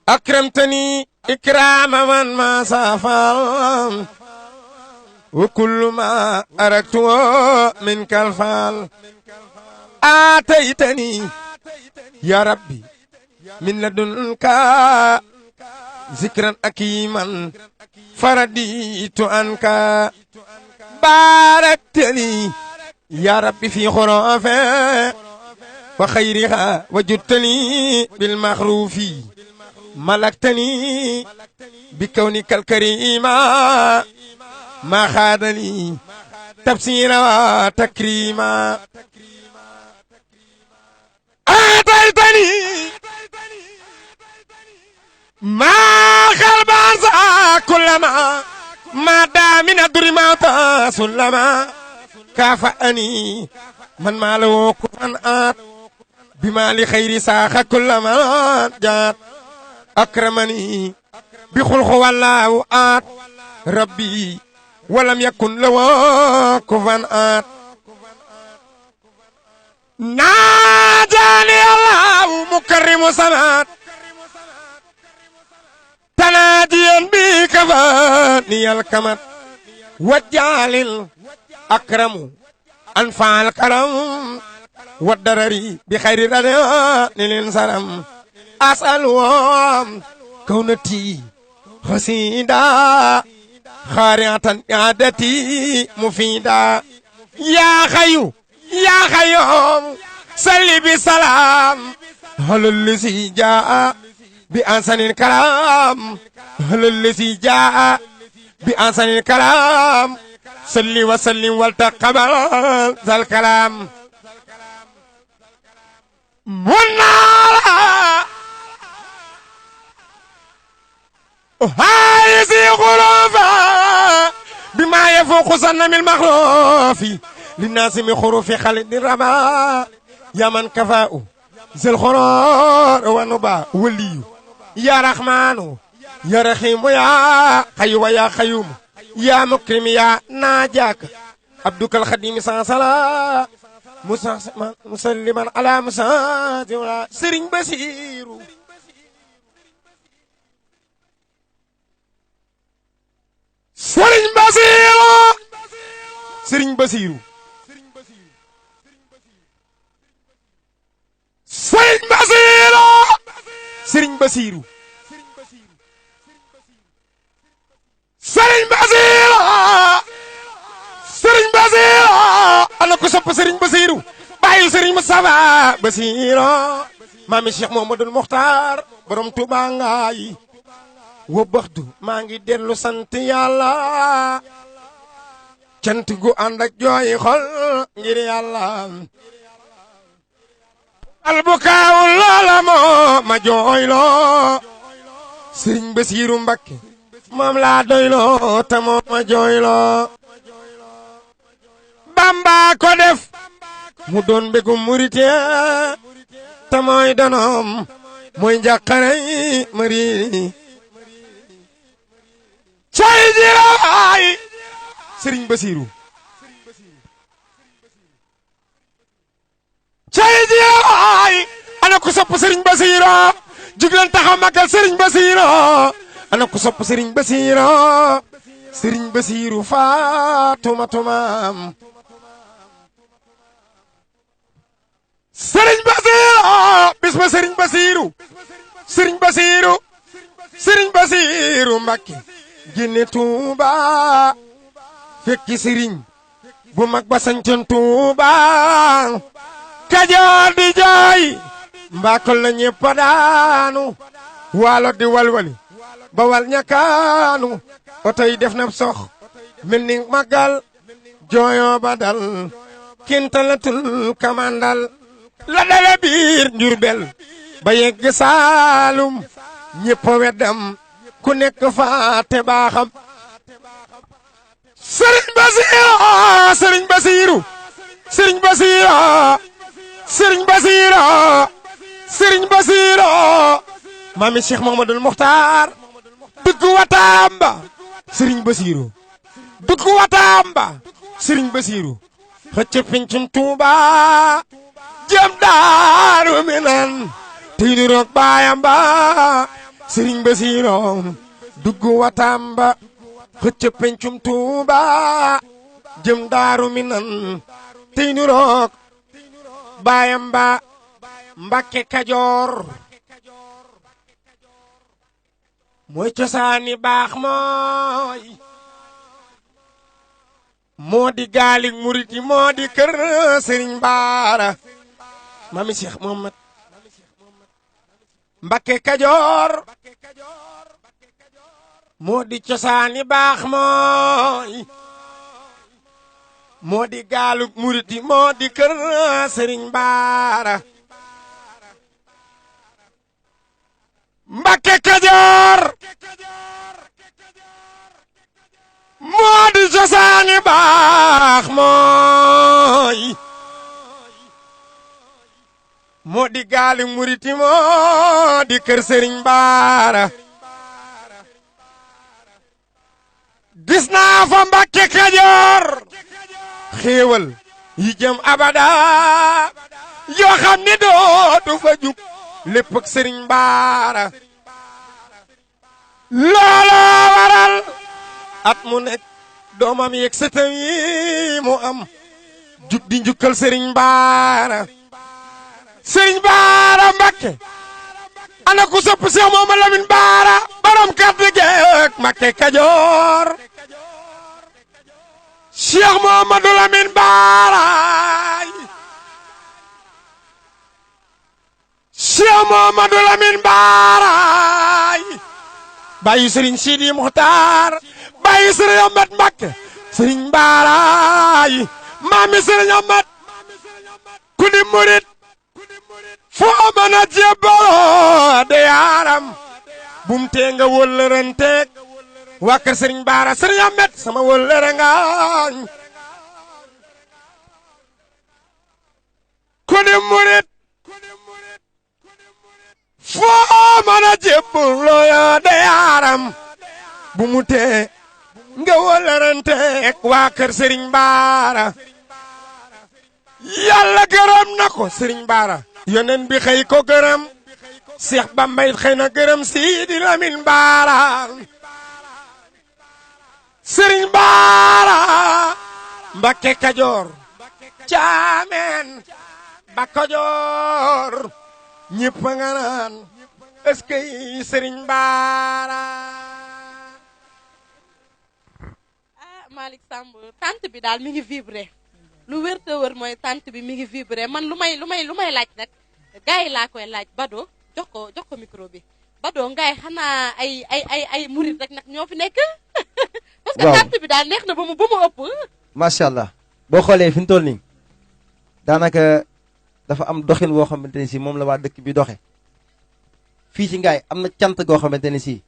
أكرمتني إكرام من ما سافر وكل ما أردت منك الفعل آتيتني يا ربي من لدنك ذكرا أكيما فرديت عنك باركتني يا ربي في خرافه وخيرها وجدتني بالمخروف ملكتني بكونك الكريم ما خادني تفسيرا وتكريما آتيتني ما خلب كلما ما دام من الدرمات سلما كافأني من ماله كفن آت بما لخير ساخ كلما جات أكرمني بخلق والله آت ربي ولم يكن له كفن آت ناجاني الله مكرم سمات تناديا بك فاني الكمت وجعل الأكرم أنفع الكرم والدرري بخير رداء للانسلام أسألهم كونتي حسيدا خارعة عادتي مفيدا يا خيو يا خيوم صلي بسلام هل الذي جاء بأحسن الكلام هل الذي جاء بأحسن الكلام صلي وسلم والتقبل ذا الكلام منالا هايزي غرفا بما يفوق سنم المخلوف للناس من خروف خالد الربا يا من كفاء ذي الخرار والنبا ولي يا رحمن يا رحيم يا خيو يا خيوم يا مكرم يا ناجاك عبدك الخديم صلى مسلما على مساجد سرين بصير سرين بصير سرين بصير سرين بصير سرين بصير سرين بصير سرين بصير أنا كسب سرين بصير بايو سرين مصطفى بصير مامي الشيخ محمد المختار برم توبانغاي وبخدو مانغي ديرلو سانت يالا cant gu ànd ak jooy xol ngir yàlla albukaaw loola moo ma jooyloo Sëriñ Basiiru Mbakke moom laa doyloo te moo ma jooyloo Bamba ko def mu doon mbégum murite te mooy donoom mooy njàqarey mari cay jiraay Sëriñ Basiiru cay jiraay ana ku sopp Sëriñ Basiiru jugleen taxaw magal Sëriñ Basiiru ana ku sopp Sëriñ Basiiru Sëriñ Basiiru Faatuma tumaam Sëriñ Basiiru bis ba Sëriñ Basiiru Sëriñ Basiiru Sëriñ Basiiru Mbakke génne Tuuba fekki sëriñ bu mag ba sañcoon Tuuba Kajoor di jooy mbaakol la ñépp daanu waalo di walwali ba wal ñakaanu oto yi def na sox mel ni magal jooyo ba dal kintalatul kamandal la dale biir Njurbel ba yegg Saalum ñépp weddam ku nekk faate baaxam Sëriñ Basiiru Sëriñ Basiiru Sëriñ Basiiru Sëriñ Basiiru Sëriñ Basiiru maami Cheikh Mouhamadoul Mokhtar dugg Watamba Sëriñ Basiiru dugg Watamba Sëriñ Basiiru xëcc pincum Tuuba jëm Daaru Minan tey du roog baayam ba Sëriñ Basiiro dugg watam ba xëcc pencum Tuuba jëm Daaru Minan tey du roog baayam ba Mbàkke Kajoor mooy cosaani baax moo di gaali murit yi moo di kër Sëriñ Baara Mami Cheikh Mohamad Mbàkke Kajoor moo di cosaani baax moo di gaalu murit yi moo di kër Sëriñ Baara Mbàkke Kajoor moo di cosaani baax moo di gaali murit yi moo di kër Sëriñ Baara gis naa fa Mbàkke Kajoor xéewal yi jëm abada yoo xam ni dootu fa jug lépp ak Sëriñ Baara looloo waral at mu nekk doomam yeeg sëtam yi mu am jug di njukkal Sëriñ Baara Sëriñ Baara Mbàkke ana ku sopp Seex Muhammadu Lamin Baara borom kàddu geek Mbàkke Kajoor Seex Muhammadu Lamin Baara Seex Muhammadu Lamin Baara bàyyi Sëriñ Sidi Muxtaar bàyyi Sëriñ Amat Mbàkke Sëriñ Baara maami Sëriñ Amat ku di murit foo mën a jébbaloo de yaaram bum tee nga wëllëranteeg waa kër Sëriñ Baara Sëriñ Amat sama wëllëre nga ku di murit foo mën a jébbaloo de yaaram bu mu tee nga wëllëranteeg waa kër Sëriñ Baara yàlla gërëm na ko Sëriñ Baara yonen bi xëy ko gërëm Seex Bamba it xëy na gërëm Sidi Lamin Baara Sëriñ Baara Mbàkke Kajoor caameen ba Kajoor ñëpp nga naan est-ce que Sëriñ Baara Malick Samb tante bi daal mi ngi vibré lu wér te wër mooy tante bi mi ngi vibré man lu may laaj nag gars yi laa koy laaj Bado jox ko micro bi Bado ngay xanaa ay murit rek nag ñoo fi nekk. parce que tante bi daal neex na ba mu ëpp. macha allah boo xoolee fi mu toll nii daanaka dafa am doxin woo xamante ni si moom la waa dëkk bi doxe fii ci Ngaye am na cant goo xamante ni si